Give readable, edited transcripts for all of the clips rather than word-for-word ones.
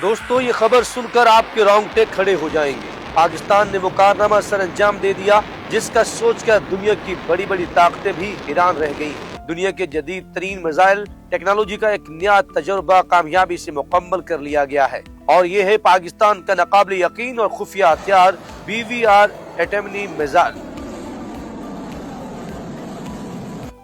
दोस्तों, ये खबर सुनकर आपके रोंगटे खड़े हो जाएंगे। पाकिस्तान ने मुकर्रमा सर अंजाम दे दिया, जिसका सोचकर दुनिया की बड़ी बड़ी ताकतें भी हैरान रह गई। दुनिया के जदीद तरीन मिसाइल टेक्नोलॉजी का एक नया तजुर्बा कामयाबी से मुकम्मल कर लिया गया है, और ये है पाकिस्तान का नाकाबिल यकीन और खुफिया हथियार BVR एटमी मिसाइल।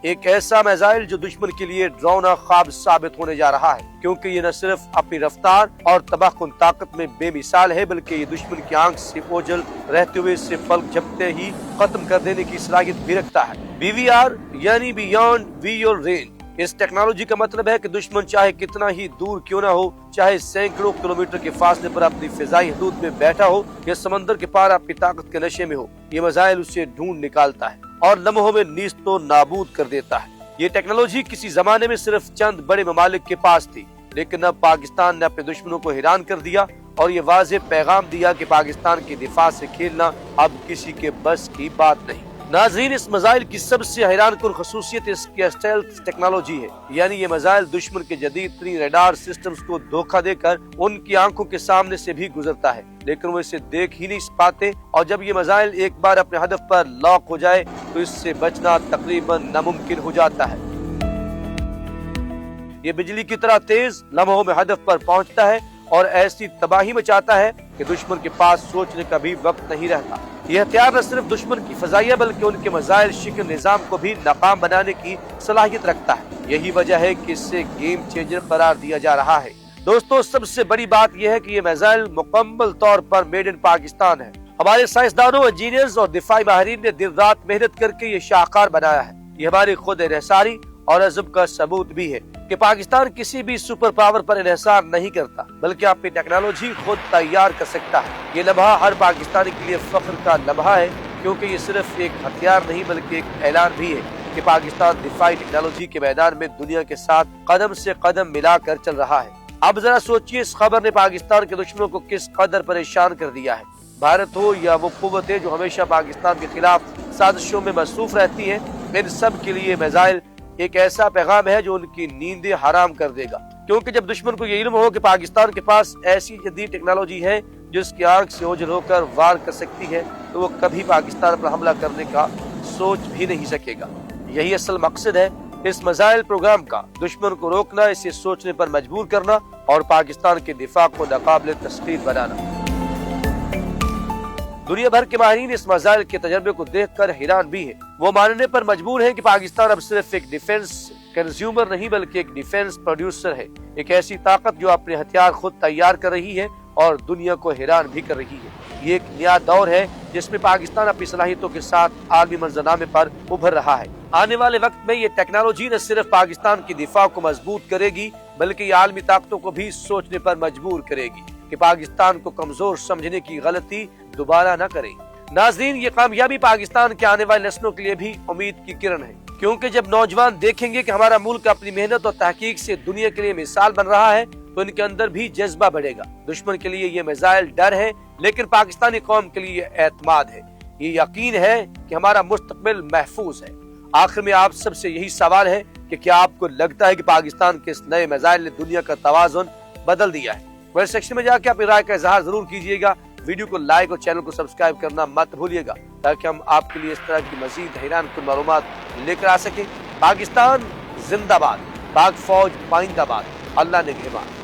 एक ऐसा मिसाइल जो दुश्मन के लिए डरावना ख्वाब साबित होने जा रहा है, क्योंकि ये न सिर्फ अपनी रफ्तार और तबाहकुन ताकत में बेमिसाल है, बल्कि ये दुश्मन की आंख से ओझल रहते हुए से पलक झपकते ही खत्म कर देने की सलाहियत भी रखता है। BVR यानी बियॉन्ड विजुअल रेंज। इस टेक्नोलॉजी का मतलब है कि दुश्मन चाहे कितना ही दूर क्यों ना हो, चाहे सैकड़ों किलोमीटर के फासले पर अपनी फिजाई हदूद में बैठा हो या समंदर के पार अपनी ताकत के नशे में हो, ये मिसाइल उसे ढूंढ निकालता है और लम्हों में नीस्तो नाबूद कर देता है। ये टेक्नोलॉजी किसी जमाने में सिर्फ चंद बड़े ममालिक के पास थी, लेकिन अब पाकिस्तान ने अपने दुश्मनों को हैरान कर दिया और ये वाज़ेह पैगाम दिया कि पाकिस्तान के दिफा से खेलना अब किसी के बस की बात नहीं। नाज़रीन, इस मिसाइल की सबसे हैरान कुन खसूसियत इसकी स्टेल्थ टेक्नोलॉजी है, यानी ये मिसाइल दुश्मन के जदीद तरीन रडार सिस्टम्स को धोखा देकर उनकी आंखों के सामने से भी गुजरता है, लेकिन वो इसे देख ही नहीं पाते, और जब ये मिसाइल एक बार अपने हदफ पर लॉक हो जाए तो इससे बचना तकरीबन नामुमकिन हो जाता है। ये बिजली की तरह तेज लम्हों में हदफ पर पहुंचता है और ऐसी तबाही मचाता है कि दुश्मन के पास सोचने का भी वक्त नहीं रहता। यह हथियार न सिर्फ दुश्मन की फजाइया बल्कि उनके मिसाइल शिकन निजाम को भी नाकाम बनाने की सलाहियत रखता है। यही वजह है कि इसे गेम चेंजर करार दिया जा रहा है। दोस्तों, सबसे बड़ी बात यह है कि ये मिसाइल मुकम्मल तौर पर मेड इन पाकिस्तान है। हमारे साइंसदानों, इंजीनियर्स और दिफाई माहिरीन ने दिन रात मेहनत करके ये शाहकार बनाया है। ये हमारी खुद इन्हिसारी और अज़्म का सबूत भी है कि पाकिस्तान किसी भी सुपर पावर पर इन्हिसार नहीं करता, बल्कि अपनी टेक्नोलॉजी खुद तैयार कर सकता है। ये लम्हा हर पाकिस्तानी के लिए फख्र का लम्हा है, क्योंकि ये सिर्फ एक हथियार नहीं बल्कि एक ऐलान भी है कि पाकिस्तान दिफाई टेक्नोलॉजी के मैदान में दुनिया के साथ कदम से कदम मिलाकर चल रहा है। अब जरा सोचिए, इस खबर ने पाकिस्तान के दुश्मनों को किस कदर परेशान कर दिया है। भारत हो या वो कुव्वतें जो हमेशा पाकिस्तान के खिलाफ साजिशों में मसरूफ रहती है, इन सब के लिए मिसाइल एक ऐसा पैगाम है जो उनकी नींदें हराम कर देगा। क्योंकि जब दुश्मन को ये इल्म हो कि पाकिस्तान के पास ऐसी जदीद टेक्नोलॉजी है जिसकी आंख से ओझल होकर वार कर सकती है, तो वो कभी पाकिस्तान पर हमला करने का सोच भी नहीं सकेगा। यही असल मकसद है इस मिसाइल प्रोग्राम का, दुश्मन को रोकना, इसे सोचने पर मजबूर करना और पाकिस्तान के दिफा को नाकाबिल तस्लीम बनाना। दुनिया भर के माहिरीन इस मिसाइल के तजर्बे को देखकर हैरान भी है। वो मानने पर मजबूर है कि पाकिस्तान अब सिर्फ एक डिफेंस कंज्यूमर नहीं बल्कि एक डिफेंस प्रोड्यूसर है, एक ऐसी ताकत जो अपने हथियार खुद तैयार कर रही है और दुनिया को हैरान भी कर रही है। ये एक नया दौर है जिसमें पाकिस्तान अपनी सलाहियतों के साथ आलमी मंजरनामे पर उभर रहा है। आने वाले वक्त में ये टेक्नोलॉजी न सिर्फ पाकिस्तान की दिफा को मजबूत करेगी, बल्कि ये आलमी ताकतों को भी सोचने पर मजबूर करेगी कि पाकिस्तान को कमजोर समझने की गलती दोबारा न करें। नाज़रीन, ये कामयाबी पाकिस्तान के आने वाली नस्लों के लिए भी उम्मीद की किरण है, क्योंकि जब नौजवान देखेंगे कि हमारा मुल्क अपनी मेहनत और तहकीक से दुनिया के लिए मिसाल बन रहा है, तो इनके अंदर भी जज्बा बढ़ेगा। दुश्मन के लिए ये मिसाइल डर है, लेकिन पाकिस्तानी कौम के लिए एतमाद है। ये यकीन है कि हमारा मुस्तकबिल महफूज है। आखिर में आप सबसे यही सवाल है कि क्या आपको लगता है कि पाकिस्तान के इस नए मिसाइल ने दुनिया का तवाज़ुन बदल दिया है? कमेंट सेक्शन में जाके अपनी राय का इजहार जरूर कीजिएगा। वीडियो को लाइक और चैनल को सब्सक्राइब करना मत भूलिएगा, ताकि हम आपके लिए इस तरह की मजीद हैरान कुन मालूमात लेकर आ सके। पाकिस्तान जिंदाबाद, पाक फौज पाइंदाबाद, अल्लाह ने निगहबान।